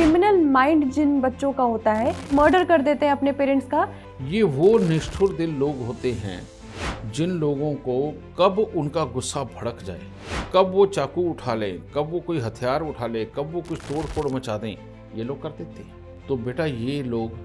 Criminal mind जिन बच्चों का होता है, मर्डर कर देते हैं अपने पेरेंट्स का। ये वो निष्ठुर दिल लोग होते हैं जिन लोगों को कब उनका गुस्सा भड़क जाए, कब वो चाकू उठा लें, कब वो कोई हथियार उठा ले, कब वो कुछ तोड़ फोड़ मचा दें, ये लोग कर देते हैं। तो बेटा ये लोग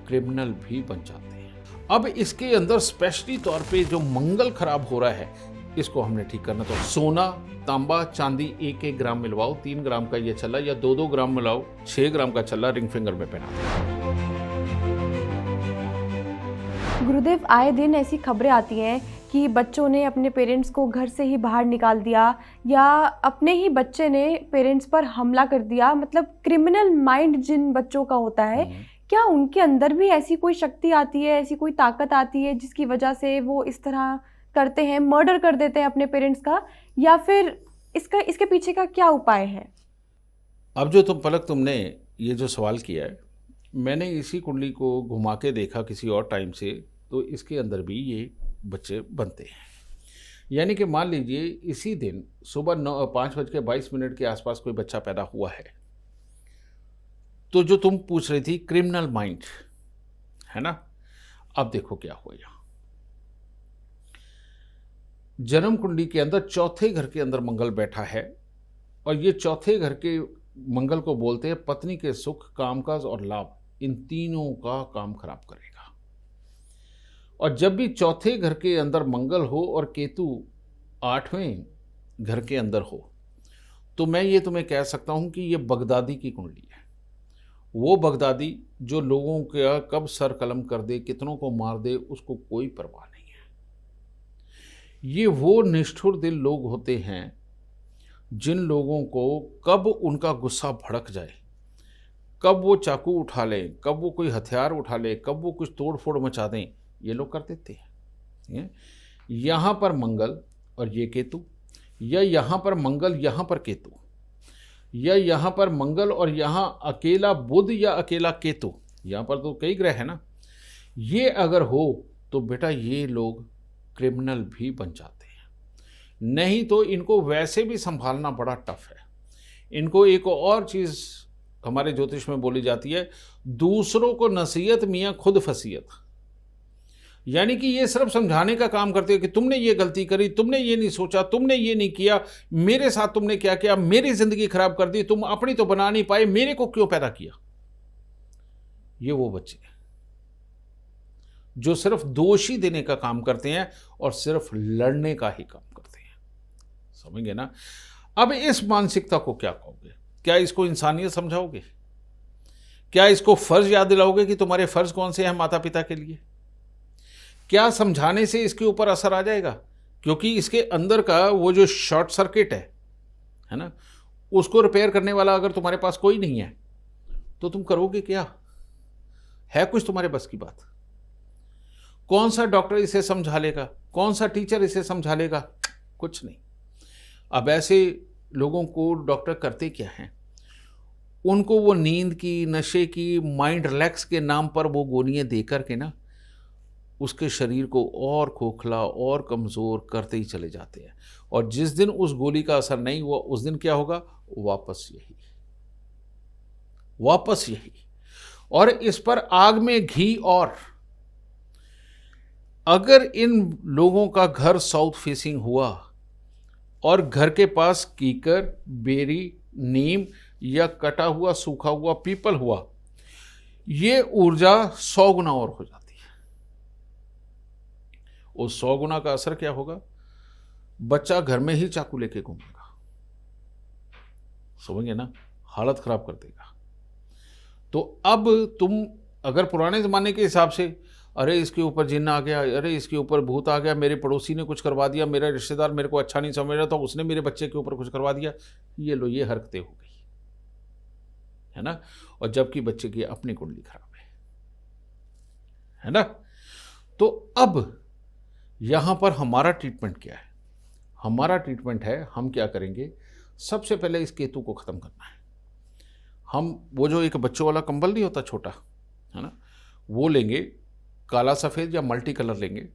क्रिमिनल भी बन जाते हैं। अब इसके अंदर स्पेशली तौर पे जो मंगल खराब हो रहा है, इसको हमने ठीक करना। तो सोना, तांबा, चांदी 1-1 ग्राम मिलवाओ, 3 ग्राम का ये छल्ला या 2-2 ग्राम मिलाओ, 6 ग्राम का छल्ला रिंग फिंगर में पहना दो। गुरुदेव, आए दिन ऐसी खबरें आती हैं कि बच्चों ने अपने पेरेंट्स को घर से ही बाहर निकाल दिया या अपने ही बच्चे ने पेरेंट्स पर हमला कर दिया। मतलब क्रिमिनल माइंड जिन बच्चों का होता है, क्या उनके अंदर भी ऐसी कोई शक्ति आती है, ऐसी कोई ताकत आती है जिसकी वजह से वो इस तरह करते हैं, मर्डर कर देते हैं अपने पेरेंट्स का, या फिर इसके पीछे का क्या उपाय है? अब जो तुमने ये जो सवाल किया है, मैंने इसी कुंडली को घुमा के देखा किसी और टाइम से, तो इसके अंदर भी ये बच्चे बनते हैं। यानी कि मान लीजिए इसी दिन सुबह 5:22 के आसपास कोई बच्चा पैदा हुआ है, तो जो तुम पूछ रही थी क्रिमिनल माइंड है ना, अब देखो क्या हुआ। यहाँ जन्म कुंडली के अंदर चौथे घर के अंदर मंगल बैठा है, और ये चौथे घर के मंगल को बोलते हैं पत्नी के सुख, कामकाज और लाभ, इन तीनों का काम खराब करेगा। और जब भी चौथे घर के अंदर मंगल हो और केतु 8वें घर के अंदर हो, तो मैं ये तुम्हें कह सकता हूं कि ये बगदादी की कुंडली है। वो बगदादी जो लोगों का कब सर कलम कर दे, कितनों को मार दे, उसको कोई परवाह नहीं है। ये वो निष्ठुर दिल लोग होते हैं जिन लोगों को कब उनका गुस्सा भड़क जाए, कब वो चाकू उठा लें, कब वो कोई हथियार उठा ले, कब वो कुछ तोड़ फोड़ मचा दें, ये लोग कर देते हैं। यहाँ पर मंगल और ये केतु, या यहाँ पर मंगल यहाँ पर केतु, या यहाँ पर मंगल और यहाँ अकेला बुध या अकेला केतु, यहाँ पर तो कई ग्रह है ना, ये अगर हो तो बेटा ये लोग क्रिमिनल भी बन जाते हैं। नहीं तो इनको वैसे भी संभालना बड़ा टफ है। इनको एक और चीज़ हमारे ज्योतिष में बोली जाती है, दूसरों को नसीहत मियाँ खुद फसीयत। यानी कि ये सिर्फ समझाने का काम करते हैं कि तुमने ये गलती करी, तुमने ये नहीं सोचा, तुमने ये नहीं किया, मेरे साथ तुमने क्या किया, मेरी जिंदगी खराब कर दी, तुम अपनी तो बना नहीं पाए, मेरे को क्यों पैदा किया। ये वो बच्चे हैं जो सिर्फ दोषी देने का काम करते हैं और सिर्फ लड़ने का ही काम करते हैं। समझेंगे ना। अब इस मानसिकता को क्या कहोगे? क्या इसको इंसानियत समझाओगे? क्या इसको फर्ज याद दिलाओगे कि तुम्हारे फर्ज कौन से हैं माता पिता के लिए? क्या समझाने से इसके ऊपर असर आ जाएगा? क्योंकि इसके अंदर का वो जो शॉर्ट सर्किट है ना, उसको रिपेयर करने वाला अगर तुम्हारे पास कोई नहीं है तो तुम करोगे क्या? है कुछ तुम्हारे बस की बात? कौन सा डॉक्टर इसे समझा लेगा? कौन सा टीचर इसे समझा लेगा? कुछ नहीं। अब ऐसे लोगों को डॉक्टर करते क्या हैं? उनको वो नींद की, नशे की, माइंड रिलैक्स के नाम पर वो गोलियां देकर के ना उसके शरीर को और खोखला और कमज़ोर करते ही चले जाते हैं। और जिस दिन उस गोली का असर नहीं हुआ, उस दिन क्या होगा? वापस यही। और इस पर आग में घी। और अगर इन लोगों का घर साउथ फेसिंग हुआ और घर के पास कीकर, बेरी, नीम या कटा हुआ सूखा हुआ पीपल हुआ, ये ऊर्जा 100 गुना और हो जाती है। उस 100 गुना का असर क्या होगा? बच्चा घर में ही चाकू लेके घूमेगा। समझिए ना, हालत खराब कर देगा। तो अब तुम अगर पुराने जमाने के हिसाब से, अरे इसके ऊपर जिन्न आ गया, अरे इसके ऊपर भूत आ गया, मेरे पड़ोसी ने कुछ करवा दिया, मेरा रिश्तेदार मेरे को अच्छा नहीं समझ रहा था, उसने मेरे बच्चे के ऊपर कुछ करवा दिया, ये लो, ये हरकतें हो गई है ना। और जबकि बच्चे की अपनी कुंडली खराब है ना। तो अब यहां पर हमारा ट्रीटमेंट क्या है? हमारा ट्रीटमेंट है, हम क्या करेंगे, सबसे पहले इस केतु को खत्म करना है। हम वो जो एक बच्चों वाला कंबल नहीं होता छोटा, है ना, वो लेंगे, काला सफ़ेद या मल्टी कलर लेंगे।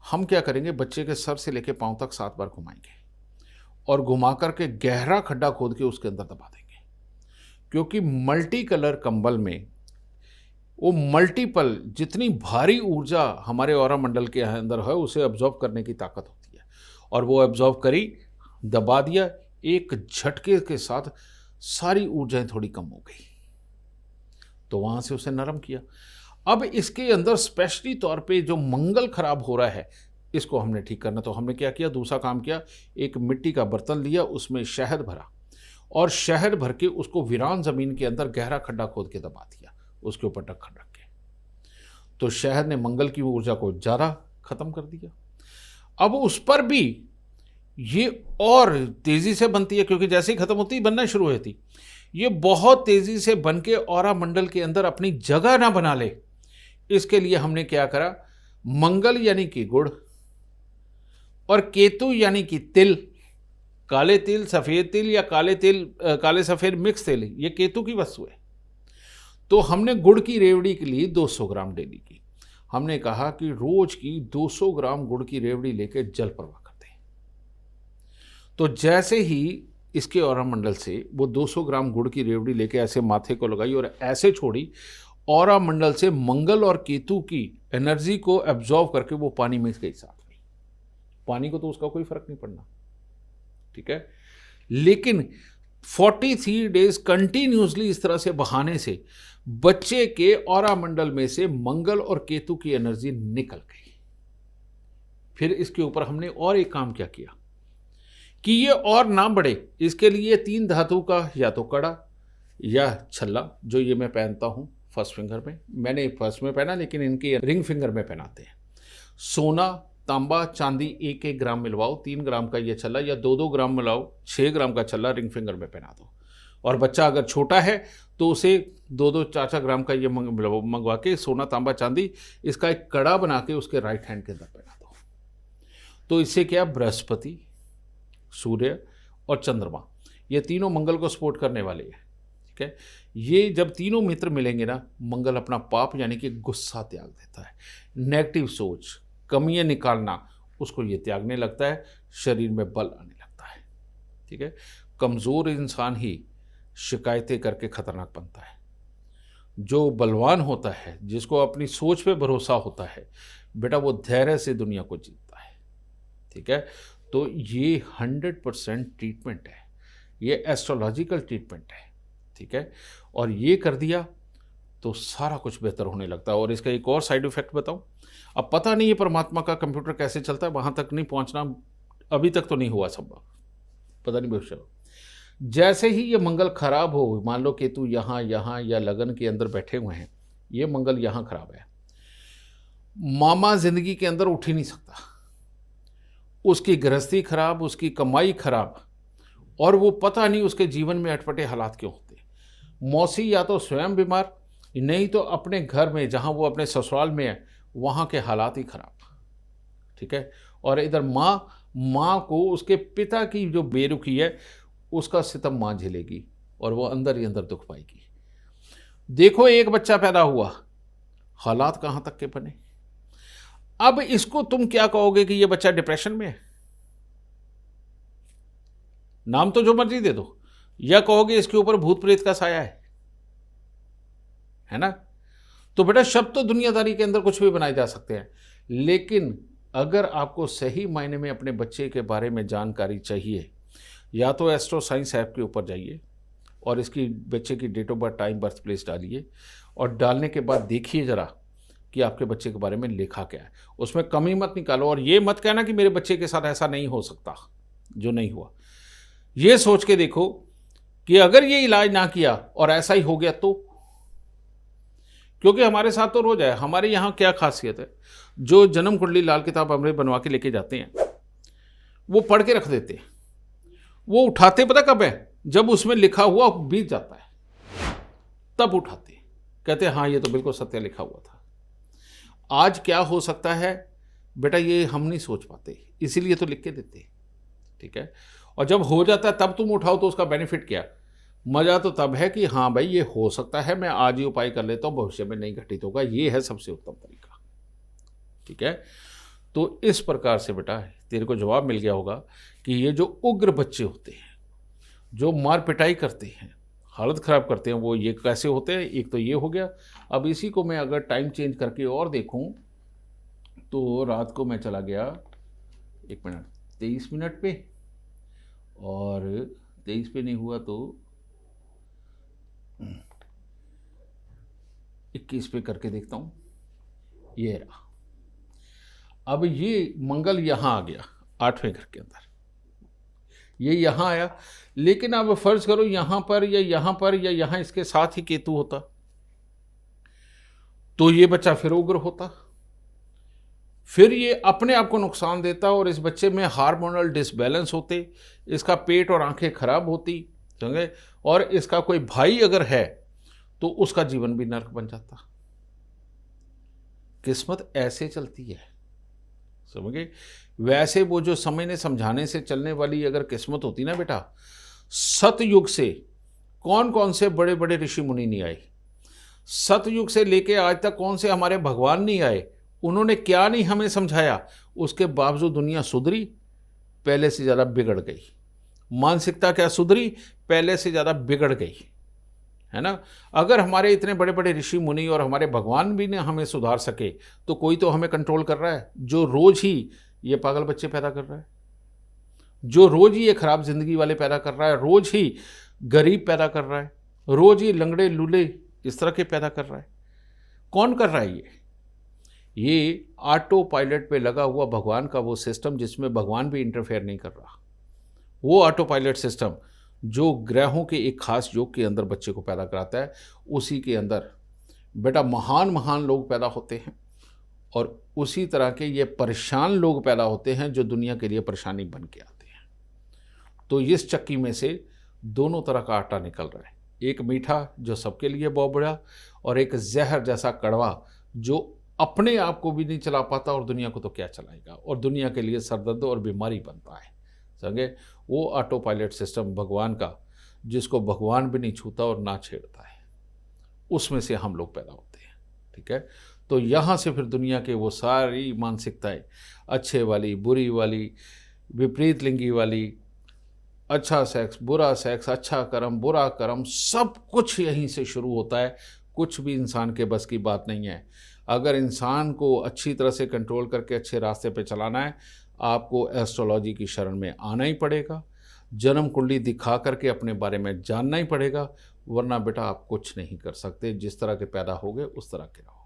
हम क्या करेंगे, बच्चे के सर से लेके पांव तक 7 बार घुमाएंगे और घुमा करके गहरा खड्डा खोद के उसके अंदर दबा देंगे। क्योंकि मल्टी कलर कंबल में वो मल्टीपल जितनी भारी ऊर्जा हमारे ऑरा मंडल के अंदर है उसे एब्जॉर्ब करने की ताकत होती है, और वो एब्जॉर्ब करी, दबा दिया, एक झटके के साथ सारी ऊर्जाएं थोड़ी कम हो गई, तो वहां से उसे नरम किया। अब इसके अंदर स्पेशली तौर पे जो मंगल खराब हो रहा है इसको हमने ठीक करना, तो हमने क्या किया, दूसरा काम किया, एक मिट्टी का बर्तन लिया, उसमें शहद भरा और शहद भर के उसको वीरान जमीन के अंदर गहरा खड्डा खोद के दबा दिया, उसके ऊपर ढक्कन रख के। तो शहद ने मंगल की ऊर्जा को ज़्यादा खत्म कर दिया। अब उस पर भी ये और तेजी से बनती है, क्योंकि जैसे ही खत्म होती है बनना शुरू होती, ये बहुत तेजी से बन के ऑरा मंडल के अंदर अपनी जगह ना बना ले, इसके लिए हमने क्या करा, मंगल यानी कि गुड़ और केतु यानी कि तिल, काले तिल, सफेद तिल या काले तिल, काले सफेद मिक्स तिल, ये केतु की वस्तु है। तो हमने गुड़ की रेवड़ी के लिए 200 ग्राम डेली की। हमने कहा कि रोज की 200 ग्राम गुड़ की रेवड़ी लेके जल प्रवाह करते हैं। तो जैसे ही इसके ऑरा मंडल से वो 200 ग्राम गुड़ की रेवड़ी लेके ऐसे माथे को लगाई और ऐसे छोड़ी, ऑरा मंडल से मंगल और केतु की एनर्जी को एब्जॉर्व करके वो पानी में गई साथ में। पानी को तो उसका कोई फर्क नहीं पड़ना, ठीक है, लेकिन 43 डेज कंटिन्यूसली इस तरह से बहाने से बच्चे के ऑरा मंडल में से मंगल और केतु की एनर्जी निकल गई। फिर इसके ऊपर हमने और एक काम क्या किया कि ये और ना बढ़े, इसके लिए 3 धातु का या तो कड़ा या छल्ला, जो ये मैं पहनता हूं फर्स्ट फिंगर में, मैंने फर्स्ट में पहना लेकिन इनके रिंग फिंगर में पहनाते हैं। सोना, तांबा, चांदी 1-1 ग्राम मिलवाओ, 3 ग्राम का ये छल्ला, या 2-2 ग्राम मिलाओ, 6 ग्राम का छल्ला रिंग फिंगर में पहना दो। और बच्चा अगर छोटा है तो उसे 2-2 4-4 ग्राम का ये मंगवा के सोना, तांबा, चांदी, इसका एक कड़ा बना के उसके राइट हैंड के अंदर पहना दो। तो इससे क्या, बृहस्पति, सूर्य और चंद्रमा, ये तीनों मंगल को सपोर्ट करने वाले हैं, ठीक है। ये जब तीनों मित्र मिलेंगे ना, मंगल अपना पाप यानी कि गुस्सा त्याग देता है, नेगेटिव सोच, कमियां निकालना, उसको ये त्यागने लगता है, शरीर में बल आने लगता है, ठीक है। कमज़ोर इंसान ही शिकायतें करके खतरनाक बनता है। जो बलवान होता है, जिसको अपनी सोच पे भरोसा होता है, बेटा वो धैर्य से दुनिया को जीतता है, ठीक है। तो ये 100% ट्रीटमेंट है, ये एस्ट्रोलॉजिकल ट्रीटमेंट है, ठीक है। और ये कर दिया तो सारा कुछ बेहतर होने लगता है। और इसका एक और साइड इफेक्ट बताऊं, अब पता नहीं ये परमात्मा का कंप्यूटर कैसे चलता है, वहां तक नहीं पहुंचना अभी तक तो नहीं हुआ संभव, पता नहीं भविष्य। जैसे ही ये मंगल खराब हो, मान लो केतु यहाँ या लगन के अंदर बैठे हुए हैं, ये मंगल यहाँ खराब है, मामा जिंदगी के अंदर उठ ही नहीं सकता, उसकी गृहस्थी खराब, उसकी कमाई खराब, और वो पता नहीं उसके जीवन में अटपटे हालात क्यों होते। मौसी या तो स्वयं बीमार, नहीं तो अपने घर में जहाँ वो अपने ससुराल में है वहाँ के हालात ही खराब, ठीक है। और इधर माँ को उसके पिता की जो बेरुखी है उसका सितम माँ झेलेगी और वो अंदर ही अंदर दुख पाएगी। देखो एक बच्चा पैदा हुआ, हालात कहाँ तक के बने। अब इसको तुम क्या कहोगे कि ये बच्चा डिप्रेशन में है, नाम तो जो मर्जी दे दो, या कहोगे इसके ऊपर भूत प्रेत का साया है ना। तो बेटा शब्द तो दुनियादारी के अंदर कुछ भी बनाए जा सकते हैं, लेकिन अगर आपको सही मायने में अपने बच्चे के बारे में जानकारी चाहिए, या तो एस्ट्रो साइंस ऐप के ऊपर जाइए और इसकी बच्चे की date of birth, time, birth place डालिए, और डालने के बाद देखिए ज़रा कि आपके बच्चे के बारे में लिखा क्या है, उसमें कमी मत निकालो। और ये मत कहना कि मेरे बच्चे के साथ ऐसा नहीं हो सकता जो नहीं हुआ। ये सोच के देखो कि अगर ये इलाज ना किया और ऐसा ही हो गया तो, क्योंकि हमारे साथ तो रोज है। हमारे यहाँ क्या खासियत है, जो जन्म कुंडली लाल किताब हमरे बनवा के लेके जाते हैं वो पढ़ के रख देते हैं, वो उठाते पता कब है, जब उसमें लिखा हुआ बीत जाता है तब उठाते, कहते हैं हाँ ये तो बिल्कुल सत्य लिखा हुआ था। आज क्या हो सकता है बेटा ये हम नहीं सोच पाते, इसीलिए तो लिख के देते, ठीक है। और जब हो जाता है तब तुम उठाओ तो उसका बेनिफिट क्या, मज़ा तो तब है कि हाँ भाई ये हो सकता है, मैं आज ही उपाय कर लेता हूँ, भविष्य में नहीं घटित होगा। ये है सबसे उत्तम तरीका, ठीक है। तो इस प्रकार से बेटा तेरे को जवाब मिल गया होगा कि ये जो उग्र बच्चे होते हैं, जो मार पिटाई करते हैं, हालत ख़राब करते हैं वो। ये कैसे होते हैं, एक तो ये हो गया। अब इसी को मैं अगर टाइम चेंज करके और देखूं तो रात को मैं चला गया 1 मिनट 23 मिनट पे, और 23 पे नहीं हुआ तो 21 पे करके देखता हूँ। ये रहा। अब ये मंगल यहाँ आ गया 8वें घर के अंदर, ये यहाँ आया। लेकिन अब फर्ज करो यहाँ पर या यहाँ पर या यहाँ इसके साथ ही केतु होता तो ये बच्चा फिर उग्र होता, फिर ये अपने आप को नुकसान देता और इस बच्चे में हार्मोनल डिसबैलेंस होते, इसका पेट और आंखें खराब होती, समझे। और इसका कोई भाई अगर है तो उसका जीवन भी नरक बन जाता। किस्मत ऐसे चलती है, समझे। वैसे वो जो समझने समझाने से चलने वाली अगर किस्मत होती ना बेटा, सतयुग से कौन कौन से बड़े बड़े ऋषि मुनि नहीं आए, सतयुग से लेके आज तक कौन से हमारे भगवान नहीं आए, उन्होंने क्या नहीं हमें समझाया, उसके बावजूद दुनिया सुधरी, पहले से ज़्यादा बिगड़ गई। मानसिकता क्या सुधरी, पहले से ज़्यादा बिगड़ गई, है ना। अगर हमारे इतने बड़े बड़े ऋषि मुनि और हमारे भगवान भी ने हमें सुधार सके तो कोई तो हमें कंट्रोल कर रहा है, जो रोज ही ये पागल बच्चे पैदा कर रहा है, जो रोज ही ये खराब जिंदगी वाले पैदा कर रहा है, रोज ही गरीब पैदा कर रहा है, रोज ही लंगड़े लूले इस तरह के पैदा कर रहा है। कौन कर रहा है ये ऑटो पायलट पे लगा हुआ भगवान का वो सिस्टम जिसमें भगवान भी इंटरफेयर नहीं कर रहा। वो ऑटो पायलट सिस्टम जो ग्रहों के एक खास योग के अंदर बच्चे को पैदा कराता है, उसी के अंदर बेटा महान महान लोग पैदा होते हैं और उसी तरह के ये परेशान लोग पैदा होते हैं जो दुनिया के लिए परेशानी बन के आते हैं। तो इस चक्की में से दोनों तरह का आटा निकल रहा है, एक मीठा जो सबके लिए बहुत बड़ा और एक जहर जैसा कड़वा जो अपने आप को भी नहीं चला पाता और दुनिया को तो क्या चलाएगा, और दुनिया के लिए सरदर्द और बीमारी बनता है, समझे। वो ऑटो पायलट सिस्टम भगवान का, जिसको भगवान भी नहीं छूता और ना छेड़ता है, उसमें से हम लोग पैदा होते हैं, ठीक है। तो यहाँ से फिर दुनिया के वो सारी मानसिकताएं, अच्छे वाली, बुरी वाली, विपरीत लिंगी वाली, अच्छा सेक्स, बुरा सेक्स, अच्छा कर्म, बुरा कर्म, सब कुछ यहीं से शुरू होता है। कुछ भी इंसान के बस की बात नहीं है। अगर इंसान को अच्छी तरह से कंट्रोल करके अच्छे रास्ते पे चलाना है, आपको एस्ट्रोलॉजी की शरण में आना ही पड़ेगा, जन्म कुंडली दिखा करके अपने बारे में जानना ही पड़ेगा, वरना बेटा आप कुछ नहीं कर सकते। जिस तरह के पैदा होगे उस तरह के रहोगे।